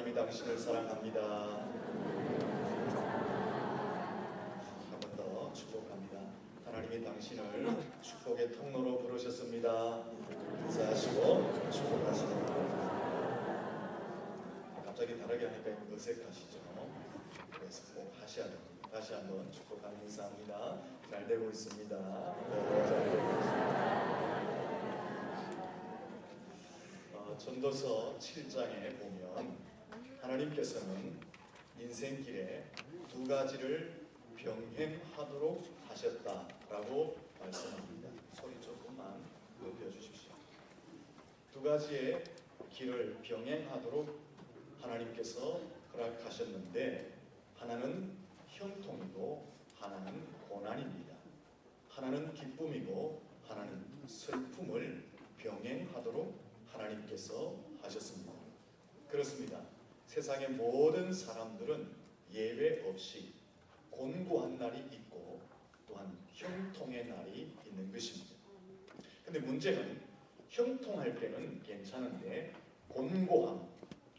하나님이 당신을 사랑합니다. 한 번 더 축복합니다. 하나님이 당신을 축복의 통로로 부르셨습니다. 인사하시고 축복하십니다. 갑자기 다르게 하니까 어색하시죠? 그래서 꼭 하셔야 됩니다. 다시 한번 축복하는 인사합니다. 잘 되고 있습니다. 잘 되고 있습니다. 전도서 7장에 보면 하나님께서는 인생길에 두 가지를 병행하도록 하셨다라고 말씀합니다. 소리 조금만 높여주십시오. 두 가지의 길을 병행하도록 하나님께서 허락하셨는데 하나는 형통이고 하나는 고난입니다. 하나는 기쁨이고 하나는 슬픔을 병행하도록 하나님께서 하셨습니다. 그렇습니다. 세상의 모든 사람들은 예외 없이 곤고한 날이 있고 또한 형통의 날이 있는 것입니다. 근데 문제는 형통할 때는 괜찮은데 곤고함,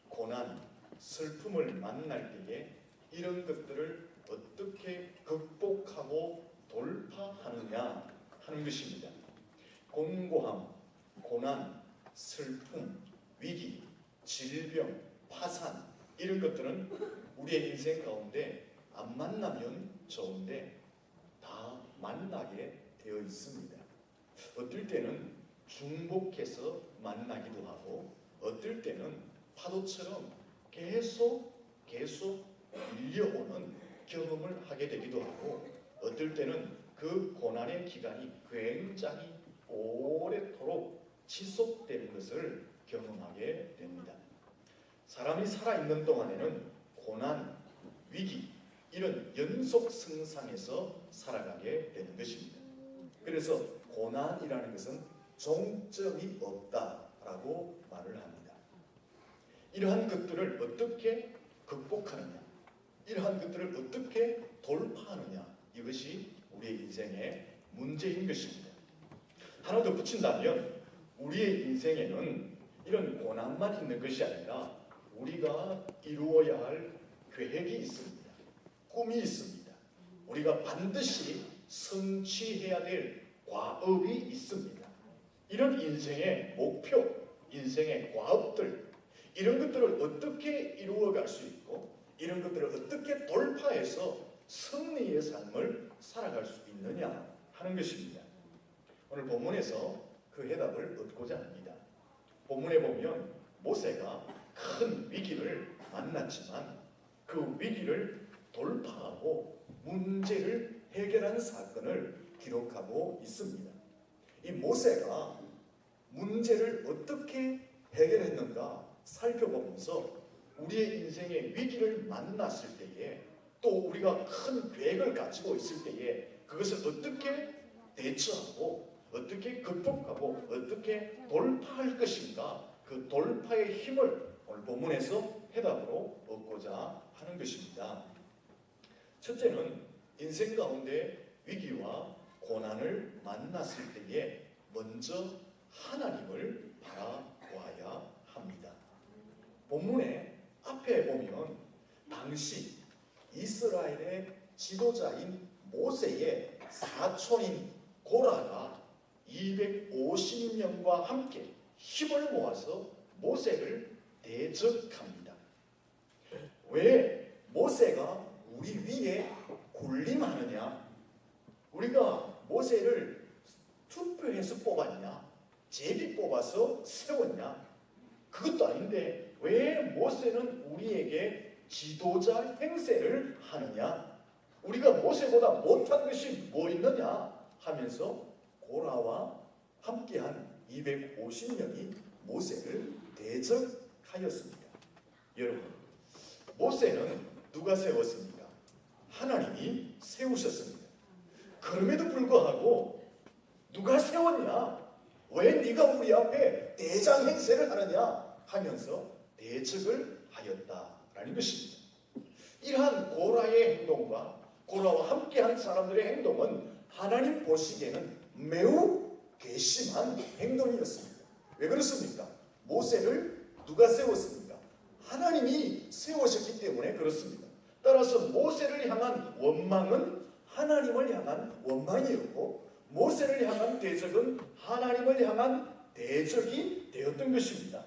고난, 슬픔을 만날 때에 이런 것들을 어떻게 극복하고 돌파하느냐 하는 것입니다. 곤고함, 고난, 슬픔, 위기, 질병, 파산 이런 것들은 우리의 인생 가운데 안 만나면 좋은데 다 만나게 되어 있습니다. 어떨 때는 중복해서 만나기도 하고 어떨 때는 파도처럼 계속 밀려오는 경험을 하게 되기도 하고 어떨 때는 그 고난의 기간이 굉장히 오래도록 지속되는 것을 경험하게 됩니다. 사람이 살아있는 동안에는 고난, 위기 이런 연속성상에서 살아가게 되는 것입니다. 그래서 고난이라는 것은 종점이 없다라고 말을 합니다. 이러한 것들을 어떻게 극복하느냐, 이러한 것들을 어떻게 돌파하느냐 이것이 우리의 인생의 문제인 것입니다. 하나 더 붙인다면 우리의 인생에는 이런 고난만 있는 것이 아니라 우리가 이루어야 할 계획이 있습니다. 꿈이 있습니다. 우리가 반드시 성취해야 될 과업이 있습니다. 이런 인생의 목표, 인생의 과업들 이런 것들을 어떻게 이루어갈 수 있고 이런 것들을 어떻게 돌파해서 승리의 삶을 살아갈 수 있느냐 하는 것입니다. 오늘 본문에서 그 해답을 얻고자 합니다. 본문에 보면 모세가 큰 위기를 만났지만 그 위기를 돌파하고 문제를 해결하는 사건을 기록하고 있습니다. 이 모세가 문제를 어떻게 해결했는가 살펴보면서 우리의 인생의 위기를 만났을 때에 또 우리가 큰 계획을 가지고 있을 때에 그것을 어떻게 대처하고 어떻게 극복하고 어떻게 돌파할 것인가 그 돌파의 힘을 오늘 본문에서 해답으로 얻고자 하는 것입니다. 첫째는 인생 가운데 위기와 고난을 만났을 때에 먼저 하나님을 바라보아야 합니다. 본문의 앞에 보면 당시 이스라엘의 지도자인 모세의 사촌인 고라가 250명과 함께 힘을 모아서 모세를 대적합니다. 왜 모세가 우리 위에 군림하느냐? 우리가 모세를 투표해서 뽑았냐? 제비 뽑아서 세웠냐? 그것도 아닌데 왜 모세는 우리에게 지도자 행세를 하느냐? 우리가 모세보다 못한 것이 뭐 있느냐? 하면서 고라와 함께한 250명이 모세를 대적하였습니다. 여러분, 모세는 누가 세웠습니까? 하나님이 세우셨습니다. 그럼에도 불구하고 누가 세웠냐? 왜 네가 우리 앞에 대장 행세를 하느냐? 하면서 대적을 하였다라는 것입니다. 이러한 고라의 행동과 고라와 함께한 사람들의 행동은 하나님 보시기에는 매우 괘씸한 행동이었습니다. 왜 그렇습니까? 모세를 누가 세웠습니까? 하나님이 세우셨기 때문에 그렇습니다. 따라서 모세를 향한 원망은 하나님을 향한 원망이었고, 모세를 향한 대적은 하나님을 향한 대적이 되었던 것입니다.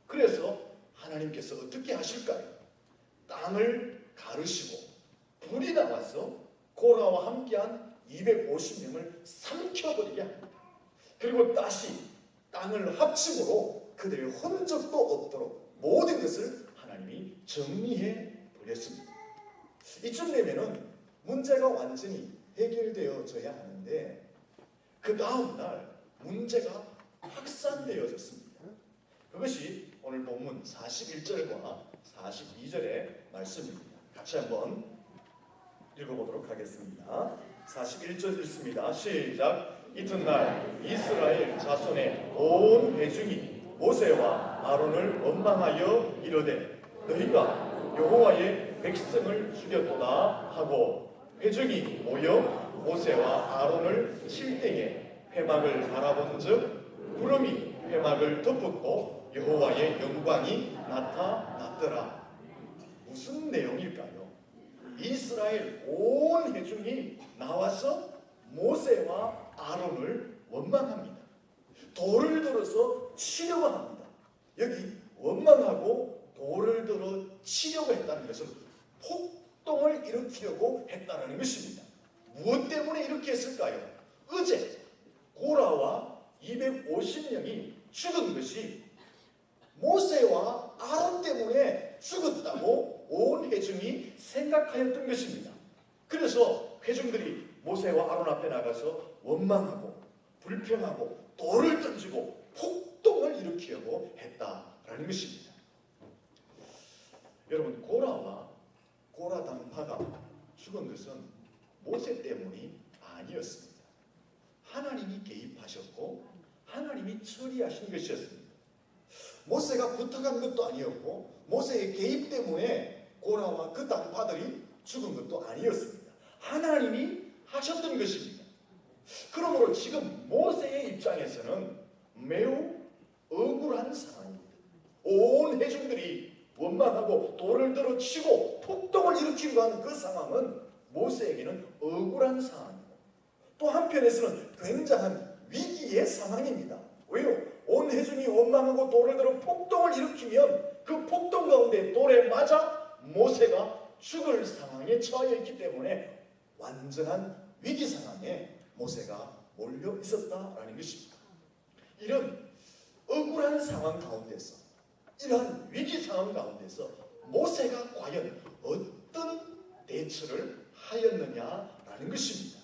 그래서 하나님께서 어떻게 하실까요? 땅을 가르시고 불이 나와서 고라와 함께한 250명을 삼켜버리게 합니다. 그리고 다시 땅을 합침으로 그들의 흔적도 없도록 모든 것을 하나님이 정리해 버렸습니다. 이쯤 되면은 문제가 완전히 해결되어져야 하는데 그 다음 날 문제가 확산되어졌습니다. 그것이 오늘 본문 41절과 42절의 말씀입니다. 같이 한번 읽어보도록 하겠습니다. 41절 읽습니다. 시작. 이튿날 이스라엘 자손의 온 회중이 모세와 아론을 원망하여 이르되 너희가 여호와의 백성을 죽였도다 하고, 회중이 모여 모세와 아론을 칠 때에 회막을 바라본즉 구름이 회막을 덮었고 여호와의 영광이 나타났더라. 무슨 내용일까요? 이스라엘 온 회중이 나와서 모세와 아론을 원망합니다. 돌을 들어서 치려고 합니다. 여기 원망하고 돌을 들어 치려고 했다는 것은 폭동을 일으키려고 했다는 것입니다. 무엇 때문에 이렇게 했을까요? 어제 고라와 250명이 죽은 것이 모세와 아론 때문에 죽었다고 온 회중이 생각하였던 것입니다. 그래서 회중들이 모세와 아론 앞에 나가서 원망하고 불평하고 돌을 던지고 폭동을 일으키려고 했다라는 것입니다. 여러분, 고라 당파가 죽은 것은 모세 때문이 아니었습니다. 하나님이 개입하셨고 하나님이 처리하신 것이었습니다. 모세가 부탁한 것도 아니었고 모세의 개입 때문에 고라와 그 당파들이 죽은 것도 아니었습니다. 하나님이 하셨던 것입니다. 그러므로 지금 모세의 입장에서는 매우 억울한 상황입니다. 온 회중들이 원망하고 돌을 들어 치고 폭동을 일으키려고 하는 그 상황은 모세에게는 억울한 상황이고, 또 한편에서는 굉장한 위기의 상황입니다. 왜요? 온 회중이 원망하고 돌을 들어 폭동을 일으키면 그 폭동 가운데 돌에 맞아 모세가 죽을 상황에 처해 있기 때문에 완전한 위기 상황에 모세가 몰려 있었다라는 것입니다. 이런 억울한 상황 가운데서, 이러한 위기 상황 가운데서 모세가 과연 어떤 대처를 하였느냐라는 것입니다.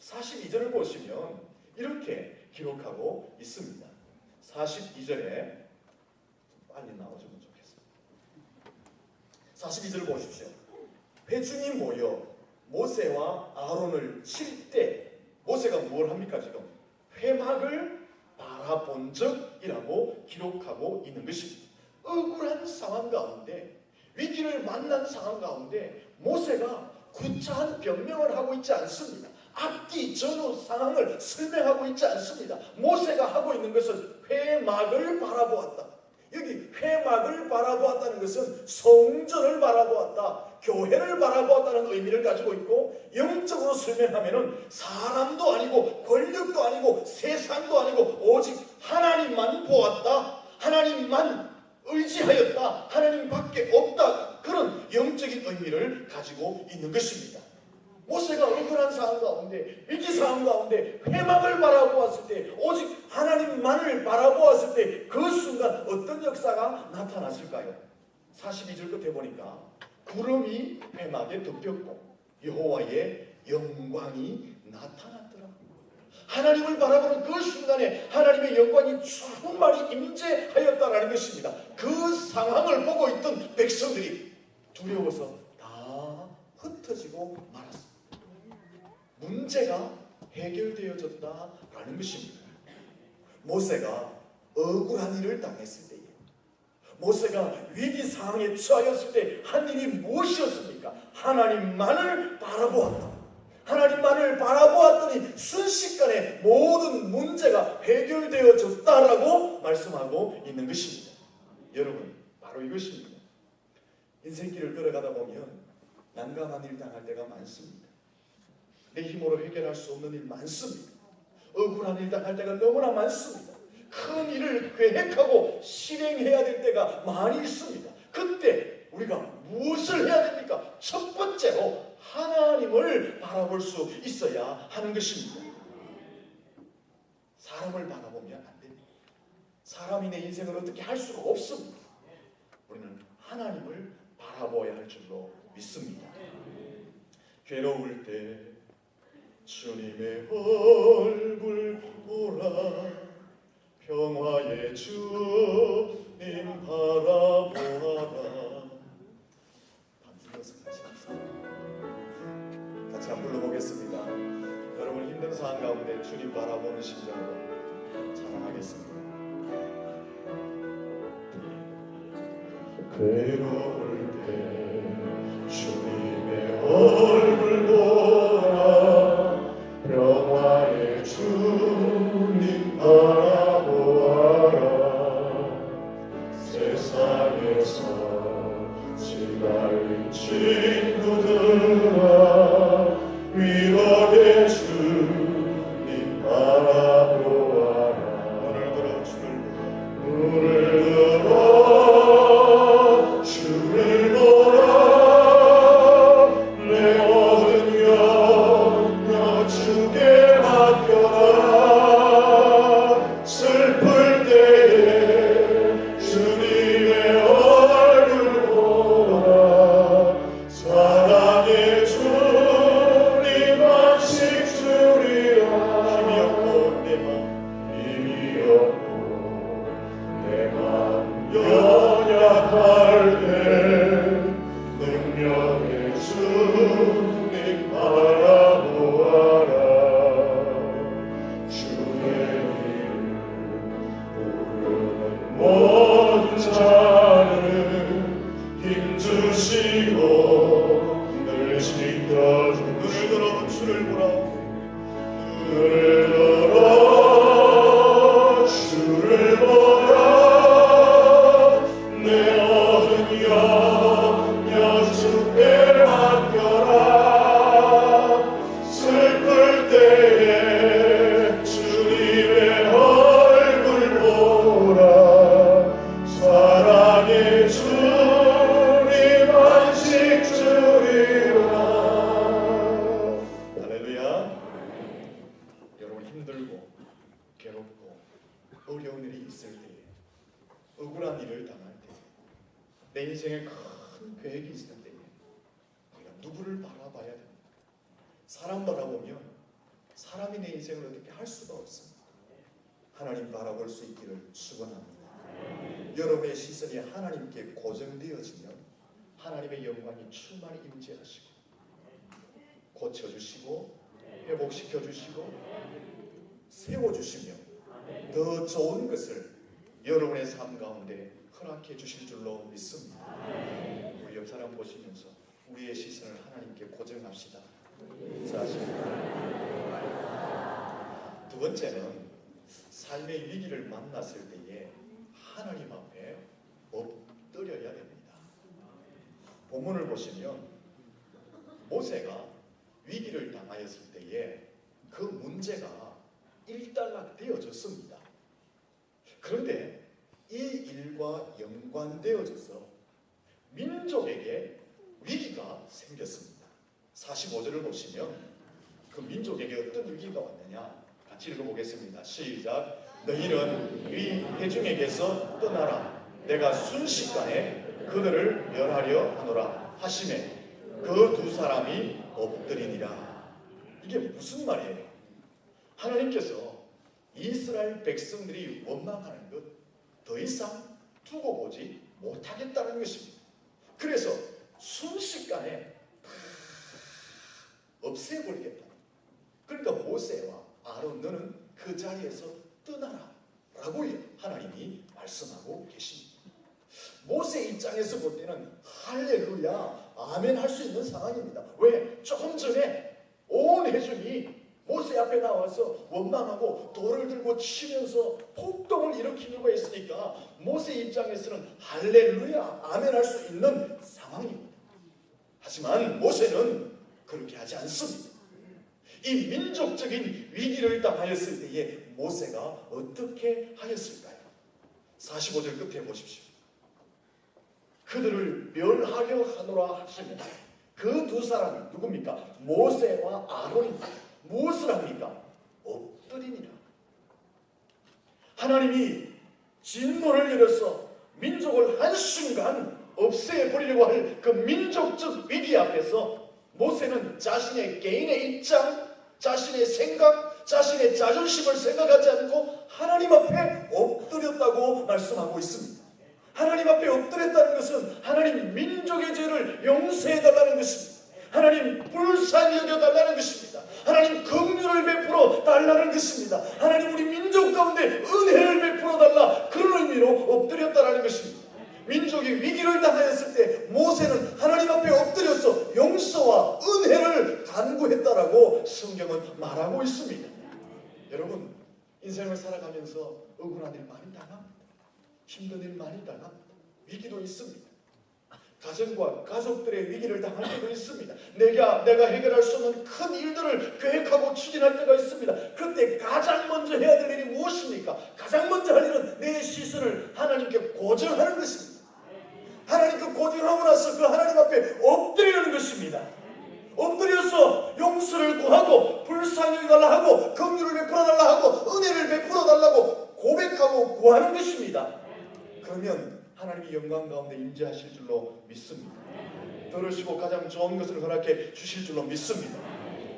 42절을 보시면 이렇게 기록하고 있습니다. 42절에 빨리 나와주면 좋겠습니다. 42절을 보십시오. 회중이 모여 모세와 아론을 칠 때 모세가 뭘 합니까? 지금 회막을 바라본 적이라고 기록하고 있는 것입니다. 억울한 상황 가운데, 위기를 만난 상황 가운데 모세가 구차한 변명을 하고 있지 않습니다. 앞뒤 전후 상황을 설명하고 있지 않습니다. 모세가 하고 있는 것은 회막을 바라보았다. 여기 회막을 바라보았다는 것은 성전을 바라보았다, 교회를 바라보았다는 의미를 가지고 있고, 영적으로 설명하면은 사람도 아니고 권력도 아니고 세상도 아니고 오직 하나님만 보았다, 하나님만 의지하였다, 하나님밖에 없다, 그런 영적인 의미를 가지고 있는 것입니다. 모세가 억울한 상황 가운데, 위기 상황 가운데 회막을 바라보았을 때, 오직 하나님만을 바라보았을 때 그 순간 어떤 역사가 나타났을까요? 42절 끝에 보니까 구름이 회막에 덮였고 여호와의 영광이 나타났더라. 하나님을 바라보는 그 순간에 하나님의 영광이 충만히 임재하였다라는 것입니다. 그 상황을 보고 있던 백성들이 두려워서 다 흩어지고 말았습니다. 문제가 해결되어졌다라는 것입니다. 모세가 억울한 일을 당했을 때에, 모세가 위기 상황에 처하였을 때 한 일이 무엇이었습니까? 하나님만을 바라보았다. 하나님만을 바라보았더니 순식간에 모든 문제가 해결되어졌다라고 말씀하고 있는 것입니다. 여러분, 바로 이것입니다. 인생길을 걸어가다 보면 난감한 일 당할 때가 많습니다. 내 힘으로 해결할 수 없는 일 많습니다. 억울한 일 당할 때가 너무나 많습니다. 큰 일을 계획하고 실행해야 될 때가 많이 있습니다. 그때 우리가 무엇을 해야 됩니까? 첫 번째로 하나님을 바라볼 수 있어야 하는 것입니다. 사람을 바라보면 안 됩니다. 사람이 내 인생을 어떻게 할 수가 없습니다. 우리는 하나님을 바라봐야 할 줄로 믿습니다. 괴로울 때 주님의 얼굴 보라, 평화의 주님 바라보아라. 반주어서 같이 한번 불러보겠습니다. 여러분 힘든 상황 가운데 주님 바라보는 심정으로 찬양하겠습니다. 괴로울 때 주님의 얼굴 보라, 평화의 주님 바라보아라. 세상에서 지나린 친구들아, 위로의 주님 바라보아라. 눈을 들어 주를 보라, 내 모든 염려 주께 맡겨라. 슬플 때에 주님의 얼굴 보라, 사랑의 주님 안식 주리라. 힘이 없고 내 맘 연약할 때 능력의 주님 바라보아라. 주의 이름 부르는 모든 자는 힘주시고 늘 지켜주시고. 눈을 들어 주를 보라, 눈을 들어 주를 보라. 내 모든 염려 주께 맡겨라. 슬플 때에 주님의 얼굴 보라, 사랑의 주님 안식 주리라. 할렐루야. 여러분 힘들고 괴롭고 어려운 일이 있을 때에, 억울한 일을 당할 때, 내 인생에 큰 계획이 있을 때에 우리가 누구를 바라봐야 됩니까? 사람 바라보면 사람이 내 인생을 어떻게 할 수가 없습니다. 하나님 바라볼 수 있기를 축원합니다. 여러분의 시선이 하나님께 고정되어지면 하나님의 영광이 충만히 임재하시고 고쳐주시고 회복시켜주시고 세워주시며 더 좋은 것을 여러분의 삶 가운데 허락해 주실 줄로 믿습니다. 우리 옆 사람 보시면서 우리의 시선을 하나님께 고정합시다. 두 번째는 삶의 위기를 만났을 때에 하나님 앞에 엎드려야 됩니다. 본문을 보시면 모세가 위기를 당하였을 때에 그 문제가 일단락되어졌습니다. 그런데 이 일과 연관되어져서 민족에게 위기가 생겼습니다. 45절을 보시면 그 민족에게 어떤 위기가 왔느냐 같이 읽어보겠습니다. 시작. 너희는 이 회중에게서 떠나라. 내가 순식간에 그들을 멸하려 하노라 하시매 그 두 사람이 엎드리니라. 이게 무슨 말이에요? 하나님께서 이스라엘 백성들이 원망하는 것 더 이상 두고 보지 못하겠다는 것입니다. 그래서 순식간에 없애버리겠다. 그러니까 모세와 아론 너는 그 자리에서 떠나라 라고 하나님이 말씀하고 계십니다. 모세 입장에서 볼 때는 할렐루야 아멘 할 수 있는 상황입니다. 왜? 조금 전에 온 회중이 모세 앞에 나와서 원망하고 돌을 들고 치면서 폭동을 일으키려고 했으니까 모세 입장에서는 할렐루야 아멘 할 수 있는 상황 하지만 모세는 그렇게 하지 않습니다. 이 민족적인 위기를 당하였을 때에 모세가 어떻게 하였을까요? 45절 끝에 보십시오. 그들을 멸하려 하노라 하시면 그 두 사람이 누굽니까? 모세와 아론입니다. 무엇을 합니까? 엎드리니라. 하나님이 진노를 내려서 민족을 한순간 없애버리려고 할 그 민족적 위기 앞에서 모세는 자신의 개인의 입장, 자신의 생각, 자신의 자존심을 생각하지 않고 하나님 앞에 엎드렸다고 말씀하고 있습니다. 하나님 앞에 엎드렸다는 것은 하나님 민족의 죄를 용서해달라는 것입니다. 하나님 불쌍히 여겨달라는 것입니다. 하나님 긍휼을 베풀어 달라는 것입니다. 하나님 우리 민족 가운데 은혜를 베풀어 달라, 그런 의미로 엎드렸다는 것입니다. 민족이 위기를 당하였을 때 모세는 하나님 앞에 엎드려서 용서와 은혜를 간구했다라고 성경은 말하고 있습니다. 여러분, 인생을 살아가면서 억울한 일 많이 당합니다. 힘든 일 많이 당합니다. 위기도 있습니다. 가정과 가족들의 위기를 당할 때도 있습니다. 내가 해결할 수 없는 큰 일들을 계획하고 추진할 때가 있습니다. 그때 가장 먼저 해야 될 일이 무엇입니까? 가장 먼저 할 일은 내 시선을 하나님께 고정하는 것입니다. 하나님께 고정하고 나서 그 하나님 앞에 엎드리는 것입니다. 엎드려서 용서를 구하고 불쌍히 여겨달라 하고 긍휼을 베풀어달라 하고 은혜를 베풀어달라고 고백하고 구하는 것입니다. 그러면 하나님이 영광 가운데 임재하실 줄로 믿습니다. 들으시고 가장 좋은 것을 허락해 주실 줄로 믿습니다.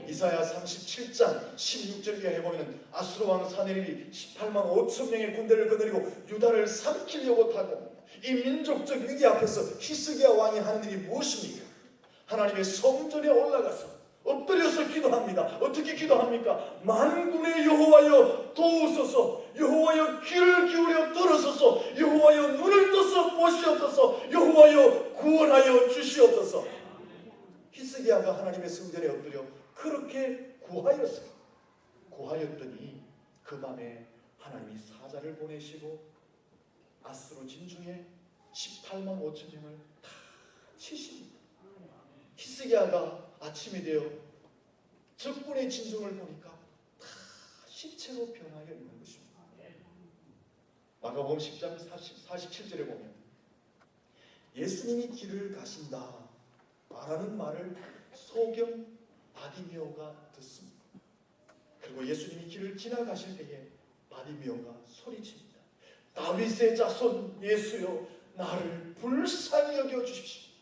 이사야 37장 16절에 해보면 아수르 왕 사네립이 18만 5천 명의 군대를 거느리고 유다를 삼키려고 타고 이 민족적 위기 앞에서 히스기야 왕이 하는 일이 무엇입니까? 하나님의 성전에 올라가서 엎드려서 기도합니다. 어떻게 기도합니까? 만군의 여호와여 도우소서, 여호와여 귀를 기울여 들으소서, 여호와여 눈을 떠서 보시옵소서, 여호와여 구원하여 주시옵소서. 히스기야가 하나님의 성전에 엎드려 그렇게 구하였어요. 구하였더니 그 밤에 하나님이 사자를 보내시고 아수르 진중에 18만 5천 명을 다 치십니다. 히스기야가 아침이 되어 적군의 진중을 보니까 다 시체로 변하여 있는 것입니다. 마가복음 10장 47절에 보면 예수님이 길을 가신다 말하는 말을 소경 바디메오가 듣습니다. 그리고 예수님이 길을 지나가실 때에 바디메오가 소리칩니다. 다윗의 자손 예수여, 나를 불쌍히 여겨 주십시오.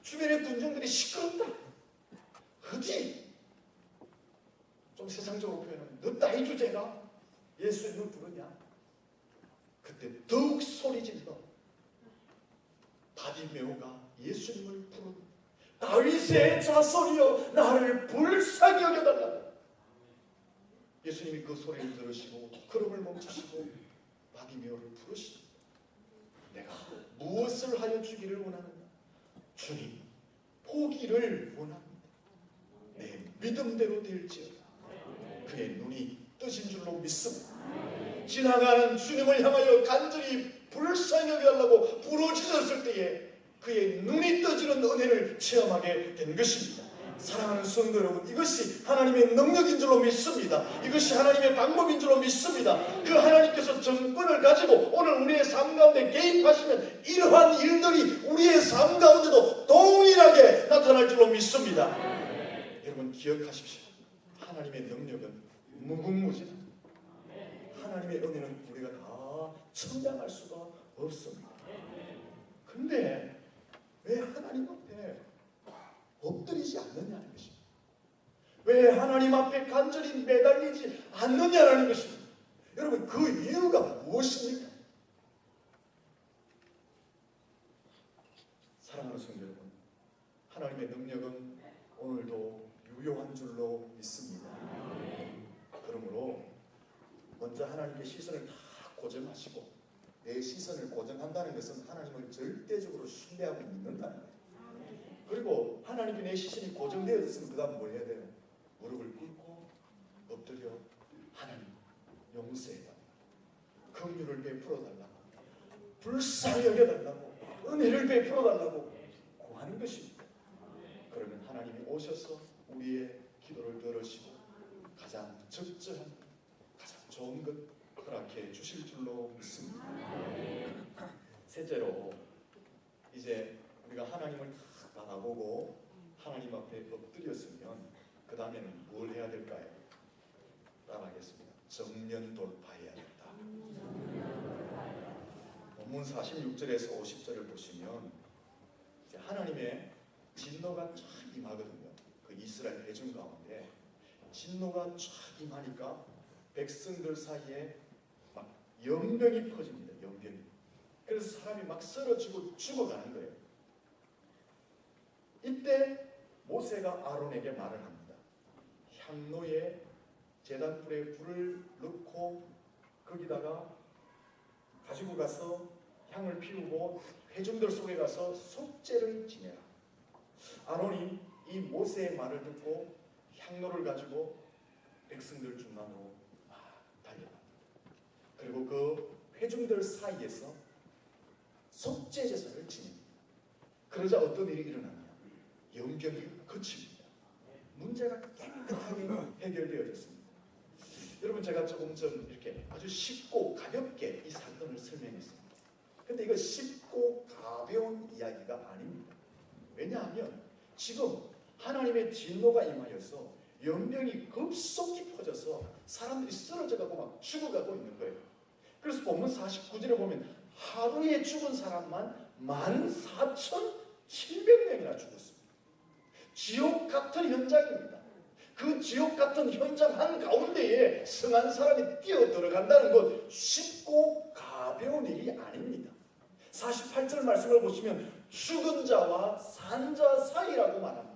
주변의 군중들이 시끄럽다. 어디? 좀 세상적으로 표현하면 너 따위 주제가 예수님을 부르냐? 그때 더욱 소리질러 바디메오가 예수님을 부르고 다윗의 자손이여, 나를 불쌍히 여겨달라. 예수님이 그 소리를 들으시고 걸음을 멈추시고 바디메오를 부르시고 내가 무엇을 하여 주기를 원하느냐? 주님, 포기를 원합니다. 내 믿음대로 될지어다. 그의 눈이 뜨신 줄로 믿습니다. 지나가는 주님을 향하여 간절히 불쌍히 여겨달라고 부르짖었을 때에 그의 눈이 떠지는 은혜를 체험하게 된 것입니다. 사랑하는 성도 여러분, 이것이 하나님의 능력인 줄로 믿습니다. 이것이 하나님의 방법인 줄로 믿습니다. 그 하나님께서 정권을 가지고 오늘 우리의 삶 가운데 개입하시면 이러한 일들이 우리의 삶 가운데도 동일하게 나타날 줄로 믿습니다. 여러분 기억하십시오. 하나님의 능력은 무궁무진합니다. 하나님의 은혜는 우리가 다 청량할 수가 없습니다. 근데 왜 하나님 앞에 엎드리지 않느냐는 것입니다. 왜 하나님 앞에 간절히 매달리지 않느냐라는 것입니다. 여러분 그 이유가 무엇입니까? 사랑하는 성도 여러분, 하나님의 능력은 오늘도 유효한 줄로 믿습니다. 그러므로 먼저 하나님께 시선을 다 고정하시고, 내 시선을 고정한다는 것은 하나님을 절대적으로 신뢰하고 믿는다는 거예요. 그리고 하나님께 내 시선이 고정되어 있으면 그 다음 뭘 해야 돼요? 무릎을 꿇고 엎드려 하나님 용서해달라고, 긍휼을 베풀어달라고, 불쌍히 여겨달라고, 은혜를 베풀어달라고 구하는 것입니다. 오셔서 우리의 기도를 들으시고 가장 적절한 가장 좋은 것 허락해 주실 줄로 믿습니다. 셋째로 이제 우리가 하나님을 다 바라보고 하나님 앞에 엎드렸으면 그 다음에는 뭘 해야 될까요? 따라하겠습니다. 정면 돌파해야 된다. 본문 46절에서 50절을 보시면 이제 하나님의 진노가 쫙 임하거든요. 그 이스라엘 대중 가운데 진노가 쫙 임하니까 백성들 사이에 막 연병이 퍼집니다. 연병이. 그래서 사람이 막 쓰러지고 죽어가는 거예요. 이때 모세가 아론에게 말을 합니다. 향로에 제단불에 불을 넣고 거기다가 가지고 가서 향을 피우고 회중들 속에 가서 속죄를 지내라. 아론이 이 모세의 말을 듣고 향로를 가지고 백성들 중간으로 막 달려갑니다. 그리고 그 회중들 사이에서 속죄 제사를 지냅니다. 그러자 어떤 일이 일어나냐? 연병이 그칩니다. 문제가 깨끗하게 해결되어졌습니다. 여러분, 제가 조금 전 이렇게 아주 쉽고 가볍게 이 사건을 설명했습니다. 근데 이거 쉽고 가벼운 이야기가 아닙니다. 왜냐하면 지금 하나님의 진노가 임하여서 연병이 급속히 퍼져서 사람들이 쓰러져가고 막 죽어가고 있는 거예요. 그래서 본문 49절에 보면 하루에 죽은 사람만 14,700명이나 죽었습니다. 지옥 같은 현장입니다. 그 지옥 같은 현장 한가운데에 성한 사람이 뛰어들어간다는 것 쉽고 가벼운 일이 아닙니다. 48절 말씀을 보시면 죽은 자와 산 자 사이라고 말합니다.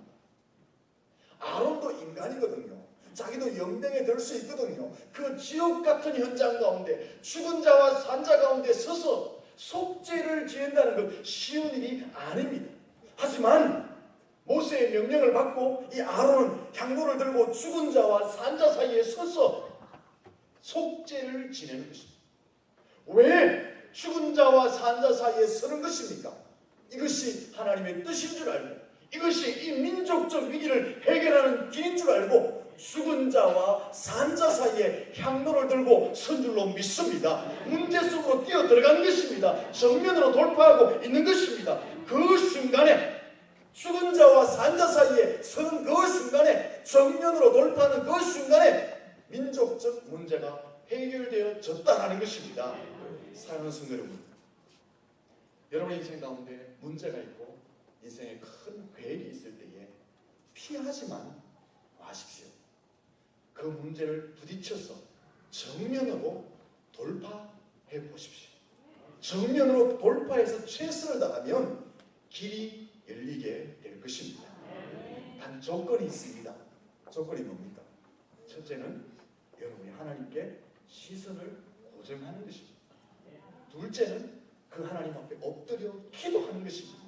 아론도 인간이거든요. 자기도 연병에 들 수 있거든요. 그 지옥 같은 현장 가운데 죽은 자와 산 자 가운데 서서 속죄를 지낸다는 것 쉬운 일이 아닙니다. 하지만 모세의 명령을 받고 이 아론은 향로를 들고 죽은 자와 산 자 사이에 서서 속죄를 지내는 것입니다. 왜 죽은 자와 산 자 사이에 서는 것입니까? 이것이 하나님의 뜻인 줄 알고 이것이 이 민족적 위기를 해결하는 길인 줄 알고 죽은 자와 산 자 사이에 향로를 들고 선 줄로 믿습니다. 문제 속으로 뛰어 들어가는 것입니다. 정면으로 돌파하고 있는 것입니다. 그 순간에 죽은 자와 산 자 사이에 서는 그 순간에 정면으로 돌파하는 그 순간에 민족적 문제가 해결되어졌다는 것입니다. 사랑하는 성도 여러분, 여러분의 인생 가운데 문제가 있고 인생에 큰 계획이 있을 때에 피하지만 마십시오. 그 문제를 부딪혀서 정면으로 돌파해 보십시오. 정면으로 돌파해서 최선을 다하면 길이 열리게 될 것입니다. 단 조건이 있습니다. 조건이 뭡니까? 첫째는 여러분이 하나님께 시선을 고정하는 것입니다. 둘째는 그 하나님 앞에 엎드려 기도하는 것입니다.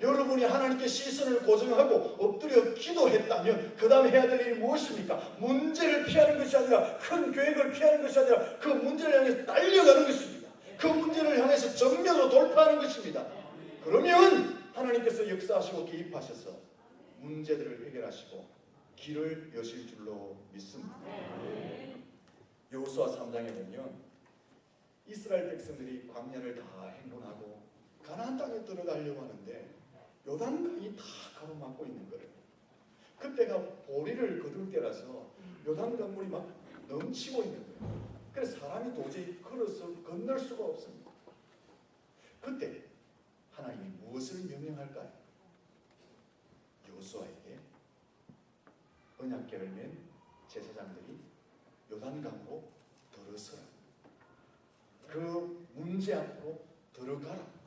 여러분이 하나님께 시선을 고정하고 엎드려 기도했다면 그 다음에 해야 될 일이 무엇입니까? 문제를 피하는 것이 아니라 큰 계획을 피하는 것이 아니라 그 문제를 향해서 달려가는 것입니다. 그 문제를 향해서 정면으로 돌파하는 것입니다. 그러면 하나님께서 역사하시고 개입하셔서 문제들을 해결하시고 길을 여실 줄로 믿습니다. 여호수아 3장에 보면 이스라엘 백성들이 광야를 다 행군하고 가나안 땅에 들어가려고 하는데 요단강이 다 가로막고 있는 거예요. 그때가 보리를 거둘 때라서 요단강물이 막 넘치고 있는 거예요. 그래서 사람이 도저히 걸어서 건널 수가 없습니다. 그때 하나님이 무엇을 명령할까요? 여호수아에게 언약궤를 맨 제사장들이 요단강으로 들어서라. 그 문제 앞으로 들어가라.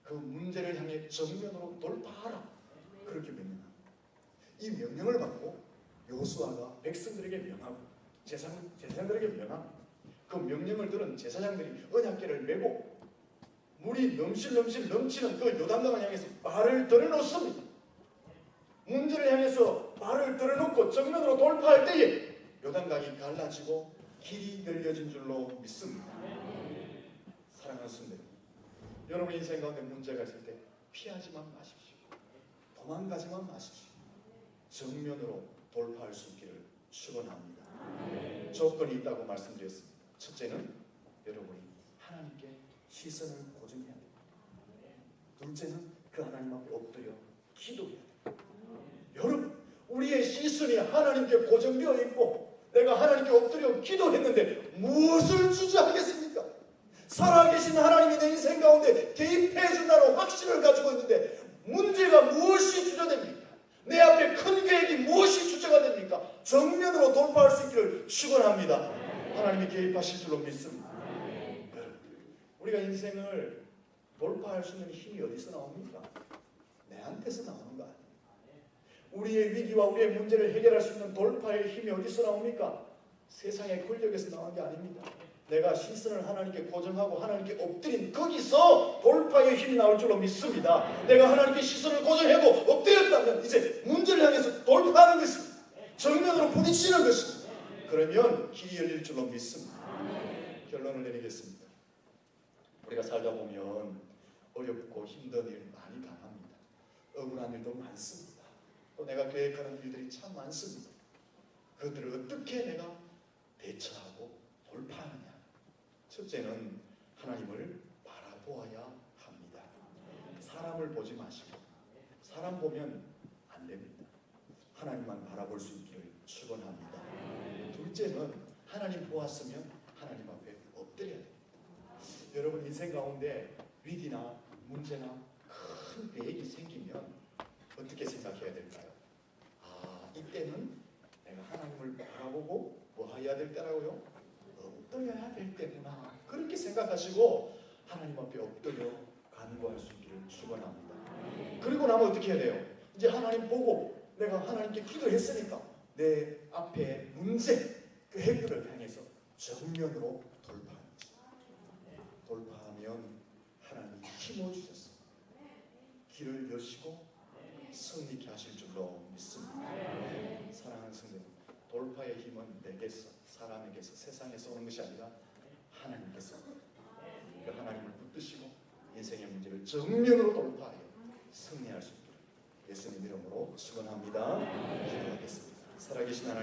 그 문제를 향해 정면으로 돌파하라. 그렇게 명령합니다. 이 명령을 받고 여호수아가 백성들에게 명하고 제사장들에게 명합니다. 그 명령을 들은 제사장들이 언약궤를 메고 물이 넘실넘실 넘치는 그 요단강을 향해서 발을 들어놓습니다. 문제를 향해서 발을 들어놓고 정면으로 돌파할 때에 요단강이 갈라지고 길이 열려진 줄로 믿습니다. 사랑하는 성도 여러분, 인생 가운데 문제가 있을 때 피하지만 마십시오. 도망가지만 마십시오. 정면으로 돌파할 수 있기를 축원합니다. 조건이 있다고 말씀드렸습니다. 첫째는 여러분이 하나님께 시선을 고정해야 됩니다. 둘째는 그 하나님 앞에 엎드려 기도해야 됩니다. 여러분, 우리의 시선이 하나님께 고정되어 있고 내가 하나님께 엎드려 기도했는데 무엇을 주저하겠습니까? 살아계신 하나님이 내 인생 가운데 개입해 준다는 확신을 가지고 있는데 문제가 무엇이 주저됩니까? 내 앞에 큰 계획이 무엇이 주저가 됩니까? 정면으로 돌파할 수 있기를 축원합니다. 하나님이 개입하실 줄로 믿습니다. 여러분, 우리가 인생을 돌파할 수 있는 힘이 어디서 나옵니까? 내한테서 나오는 거 아니에요. 우리의 위기와 우리의 문제를 해결할 수 있는 돌파의 힘이 어디서 나옵니까? 세상의 권력에서 나오는 게 아닙니다. 내가 시선을 하나님께 고정하고 하나님께 엎드린 거기서 돌파의 힘이 나올 줄로 믿습니다. 내가 하나님께 시선을 고정하고 엎드렸다면 이제 문제를 향해서 돌파하는 것입니다. 정면으로 부딪히는 것입니다. 그러면 길이 열릴 줄로 믿습니다. 결론을 내리겠습니다. 우리가 살다 보면 어렵고 힘든 일 많이 당합니다. 억울한 일도 많습니다. 또 내가 계획하는 일들이 참 많습니다. 그것들을 어떻게 내가 대처하고 돌파하느냐. 첫째는 하나님을 바라보아야 합니다. 사람을 보지 마시고 사람 보면 안 됩니다. 하나님만 바라볼 수 있기를 축원합니다. 둘째는 하나님 보았으면 하나님 앞에 엎드려야 됩니다. 여러분 인생 가운데 위기나 문제나 큰 계획이 생기면 어떻게 생각해야 될까요? 이때는 내가 하나님을 바라보고 뭐 해야 될 때라고요? 엎드려야 될 때구나. 그렇게 생각하시고 하나님 앞에 엎드려 간구할 수 있기를 축원합니다. 그리고 나면 어떻게 해야 돼요? 이제 하나님 보고 내가 하나님께 기도했으니까 내 앞에 문제, 그 해결을 향해서 정면으로 돌파하지. 돌파하면 하나님이 힘을 주셨어. 길을 여시고 승리케 하실 줄로 믿습니다. 사랑하는 성도, 돌파의 힘은 내게서, 사람에게서, 세상에서 오는 것이 아니라 하나님께서 그 하나님을 붙드시고 인생의 문제를 정면으로 돌파하여 승리할 수 있기를 예수님 이름으로 축원합니다. 기도하겠습니다. 살아계신 하나님